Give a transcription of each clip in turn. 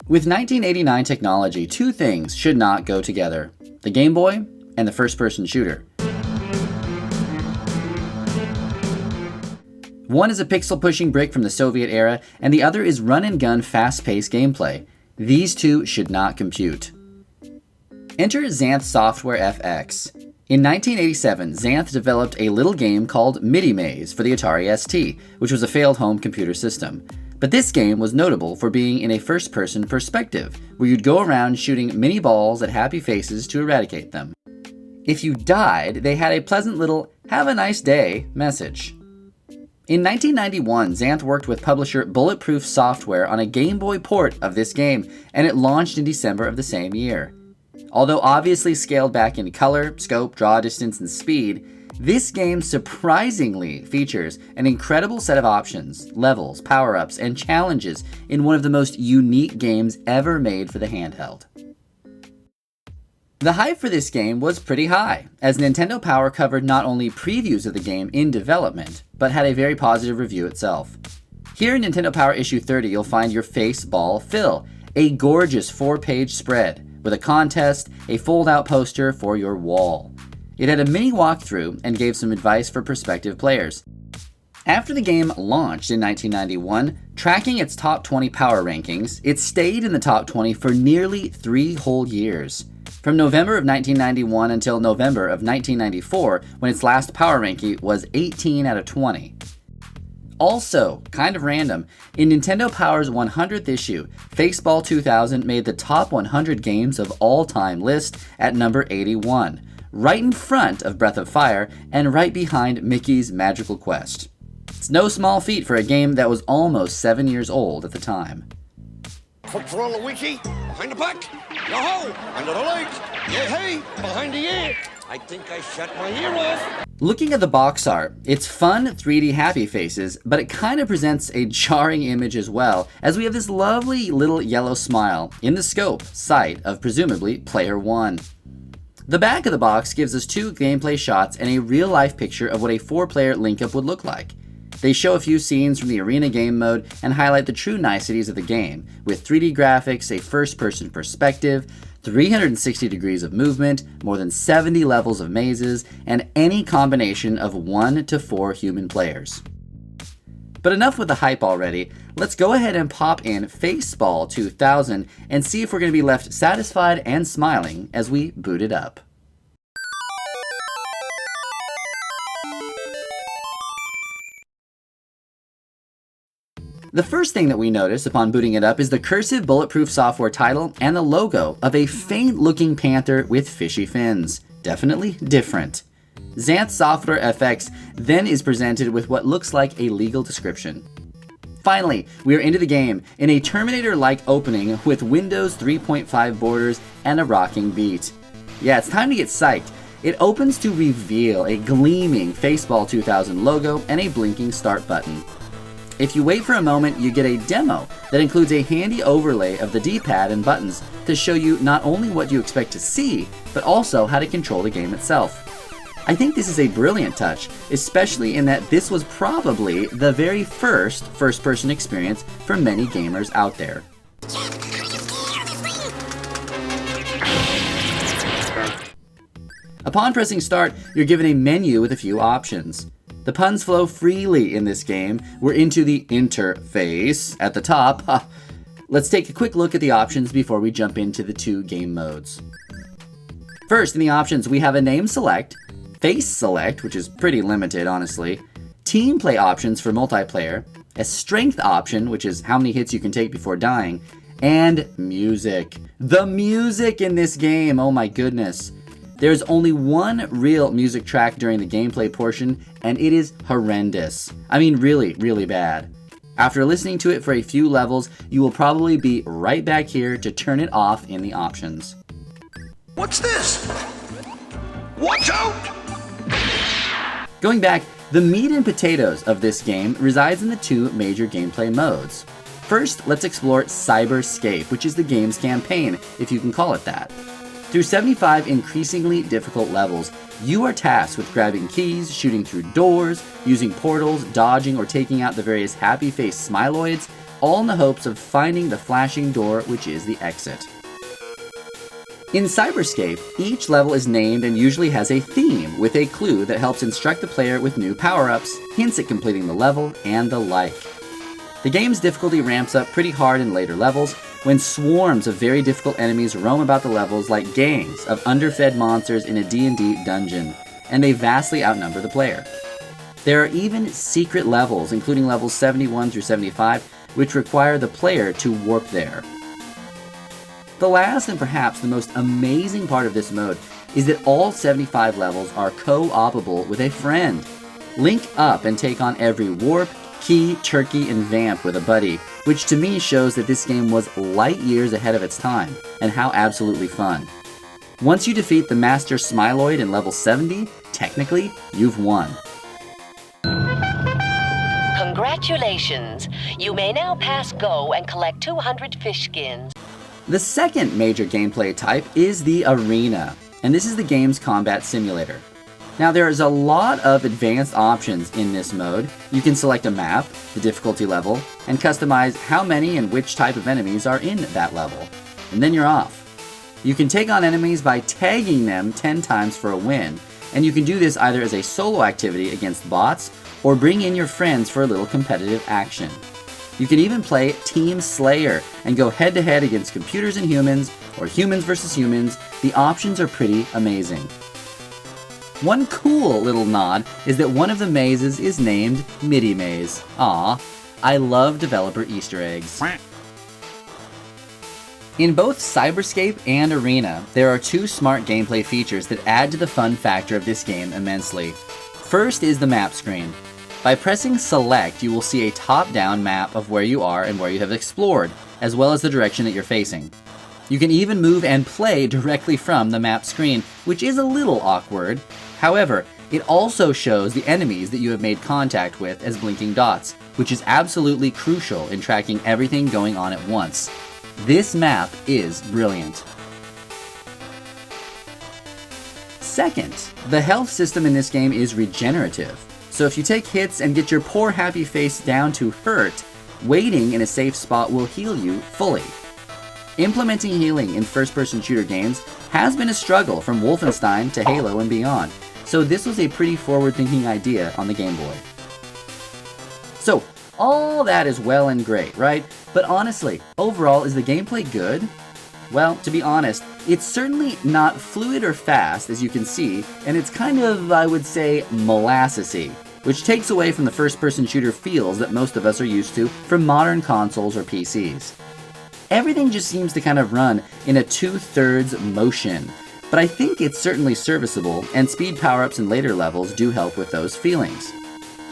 With 1989 technology, two things should not go together: the Game Boy and the first-person shooter. One is a pixel-pushing brick from the Soviet era, and the other is run-and-gun fast-paced gameplay. These two should not compute. Enter Xanth Software FX. In 1987, Xanth developed a little game called Midi Maze for the Atari ST, which was a failed home computer system. But this game was notable for being in a first-person perspective, where you'd go around shooting mini balls at happy faces to eradicate them. If you died, they had a pleasant little "have a nice day" message. In 1991, Xanth worked with publisher Bulletproof Software on a Game Boy port of this game, and it launched in December of the same year. Although obviously scaled back in color, scope, draw distance, and speed, this game surprisingly features an incredible set of options, levels, power-ups, and challenges in one of the most unique games ever made for the handheld. The hype for this game was pretty high, as Nintendo Power covered not only previews of the game in development, but had a very positive review itself. Here in Nintendo Power issue 30, you'll find your Faceball fill, a gorgeous 4-page spread with a contest, a fold-out poster for your wall. It had a mini walkthrough and gave some advice for prospective players. After the game launched in 1991, tracking its top 20 power rankings, it stayed in the top 20 for nearly 3 whole years. From November of 1991 until November of 1994, when its last power ranking was 18 out of 20. Also, kind of random, in Nintendo Power's 100th issue, Faceball 2000 made the top 100 games of all time list at number 81, right in front of Breath of Fire and right behind Mickey's Magical Quest. It's no small feat for a game that was almost 7 years old at the time. For all the wiki, behind the back, yo-ho, under the legs, yeah hey, behind the ear. I think I shut my ear off. Looking at the box art, it's fun 3D happy faces, but it kind of presents a jarring image as well, as we have this lovely little yellow smile in the scope sight of presumably player 1. The back of the box gives us 2 gameplay shots and a real-life picture of what a 4-player link-up would look like. They show a few scenes from the arena game mode and highlight the true niceties of the game, with 3D graphics, a first-person perspective, 360 degrees of movement, more than 70 levels of mazes, and any combination of 1 to 4 human players. But enough with the hype already, let's go ahead and pop in Faceball 2000 and see if we're going to be left satisfied and smiling as we boot it up. The first thing that we notice upon booting it up is the cursive Bulletproof Software title and the logo of a faint-looking panther with fishy fins. Definitely different. Xanth Software FX then is presented with what looks like a legal description. Finally, we are into the game in a Terminator-like opening with Windows 3.5 borders and a rocking beat. Yeah, it's time to get psyched. It opens to reveal a gleaming Faceball 2000 logo and a blinking start button. If you wait for a moment, you get a demo that includes a handy overlay of the D-pad and buttons to show you not only what you expect to see, but also how to control the game itself. I think this is a brilliant touch, especially in that this was probably the very first first-person experience for many gamers out there. Upon pressing start, you're given a menu with a few options. The puns flow freely in this game. We're into the interface at the top. Let's take a quick look at the options before we jump into the 2 game modes. First, in the options, we have a name select, face select, which is pretty limited, honestly, team play options for multiplayer, a strength option, which is how many hits you can take before dying, and music. The music in this game, oh my goodness. There's only one real music track during the gameplay portion, and it is horrendous. I mean, really, really bad. After listening to it for a few levels, you will probably be right back here to turn it off in the options. What's this? Watch out! Going back, the meat and potatoes of this game resides in the 2 major gameplay modes. First, let's explore Cyberscape, which is the game's campaign, if you can call it that. Through 75 increasingly difficult levels, you are tasked with grabbing keys, shooting through doors, using portals, dodging or taking out the various happy-face Smiloids, all in the hopes of finding the flashing door which is the exit. In Cyberscape, each level is named and usually has a theme with a clue that helps instruct the player with new power-ups, hints at completing the level, and the like. The game's difficulty ramps up pretty hard in later levels when swarms of very difficult enemies roam about the levels like gangs of underfed monsters in a D&D dungeon, and they vastly outnumber the player. There are even secret levels, including levels 71 through 75, which require the player to warp there. The last and perhaps the most amazing part of this mode is that all 75 levels are co-opable with a friend. Link up and take on every warp, key, turkey, and vamp with a buddy, which to me shows that this game was light years ahead of its time, and how absolutely fun. Once you defeat the Master Smiloid in level 70, technically, you've won. Congratulations! You may now pass go and collect 200 fish skins. The second major gameplay type is the arena, and this is the game's combat simulator. Now there is a lot of advanced options in this mode. You can select a map, the difficulty level, and customize how many and which type of enemies are in that level. And then you're off. You can take on enemies by tagging them 10 times for a win, and you can do this either as a solo activity against bots, or bring in your friends for a little competitive action. You can even play Team Slayer and go head-to-head against computers and humans, or humans versus humans. The options are pretty amazing. One cool little nod is that one of the mazes is named Midi Maze. Aw, I love developer Easter eggs. In both Cyberscape and Arena, there are two smart gameplay features that add to the fun factor of this game immensely. First is the map screen. By pressing select, you will see a top-down map of where you are and where you have explored, as well as the direction that you're facing. You can even move and play directly from the map screen, which is a little awkward. However, it also shows the enemies that you have made contact with as blinking dots, which is absolutely crucial in tracking everything going on at once. This map is brilliant. Second, the health system in this game is regenerative. So if you take hits and get your poor happy face down to hurt, waiting in a safe spot will heal you fully. Implementing healing in first-person shooter games has been a struggle from Wolfenstein to Halo and beyond, so this was a pretty forward-thinking idea on the Game Boy. So, all that is well and great, right? But honestly, overall, is the gameplay good? Well, to be honest, it's certainly not fluid or fast, as you can see, and it's kind of, I would say, molassesy, which takes away from the first-person shooter feels that most of us are used to from modern consoles or PCs. Everything just seems to kind of run in a 2/3 motion, but I think it's certainly serviceable, and speed power-ups in later levels do help with those feelings.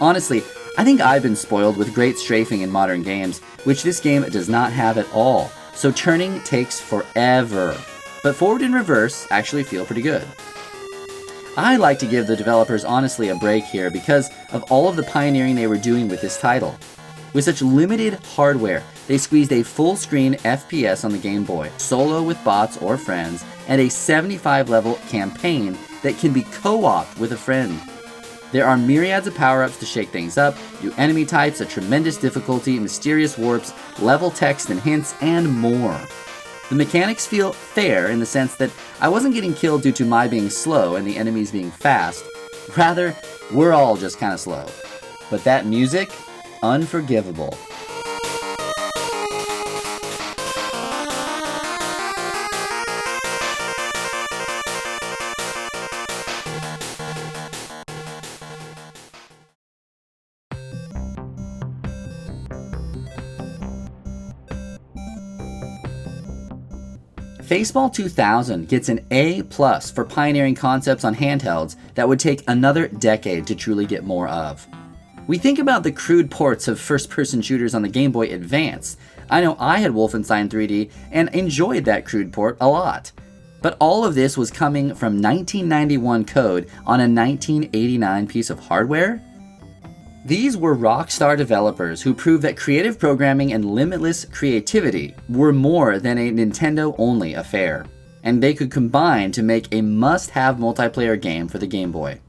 Honestly, I think I've been spoiled with great strafing in modern games, which this game does not have at all. So turning takes forever, but forward and reverse actually feel pretty good. I like to give the developers honestly a break here because of all of the pioneering they were doing with this title. With such limited hardware, they squeezed a full-screen FPS on the Game Boy, solo with bots or friends, and a 75-level campaign that can be co-opted with a friend. There are myriads of power-ups to shake things up, new enemy types, a tremendous difficulty, mysterious warps, level text and hints, and more. The mechanics feel fair in the sense that I wasn't getting killed due to my being slow and the enemies being fast. Rather, we're all just kinda slow. But that music? Unforgivable. Faceball 2000 gets an A+ for pioneering concepts on handhelds that would take another decade to truly get more of. We think about the crude ports of first-person shooters on the Game Boy Advance. I know I had Wolfenstein 3D and enjoyed that crude port a lot. But all of this was coming from 1991 code on a 1989 piece of hardware? These were rockstar developers who proved that creative programming and limitless creativity were more than a Nintendo-only affair, and they could combine to make a must-have multiplayer game for the Game Boy.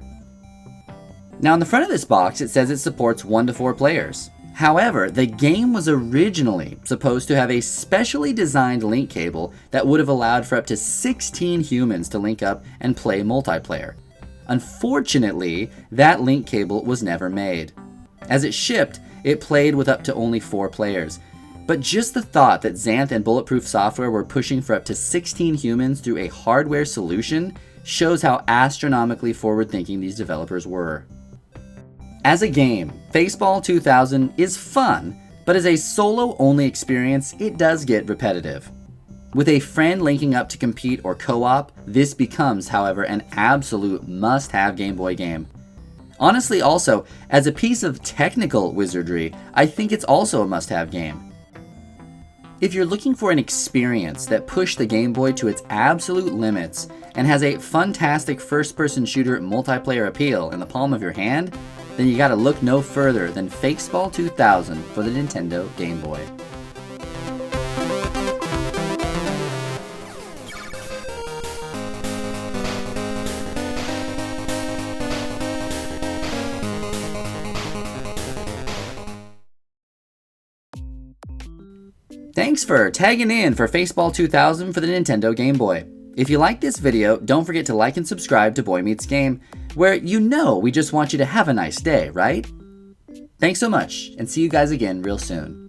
Now on the front of this box it says it supports 1 to 4 players. However, the game was originally supposed to have a specially designed link cable that would have allowed for up to 16 humans to link up and play multiplayer. Unfortunately, that link cable was never made. As it shipped, it played with up to only 4 players. But just the thought that Xanth and Bulletproof Software were pushing for up to 16 humans through a hardware solution shows how astronomically forward-thinking these developers were. As a game, Faceball 2000 is fun, but as a solo-only experience, it does get repetitive. With a friend linking up to compete or co-op, this becomes, however, an absolute must-have Game Boy game. Honestly, also, as a piece of technical wizardry, I think it's also a must-have game. If you're looking for an experience that pushed the Game Boy to its absolute limits and has a fantastic first-person shooter multiplayer appeal in the palm of your hand, then you gotta look no further than Faceball 2000 for the Nintendo Game Boy. Thanks for tagging in for Faceball 2000 for the Nintendo Game Boy. If you like this video, don't forget to like and subscribe to Boy Meets Game, where you know we just want you to have a nice day, right? Thanks so much, and see you guys again real soon.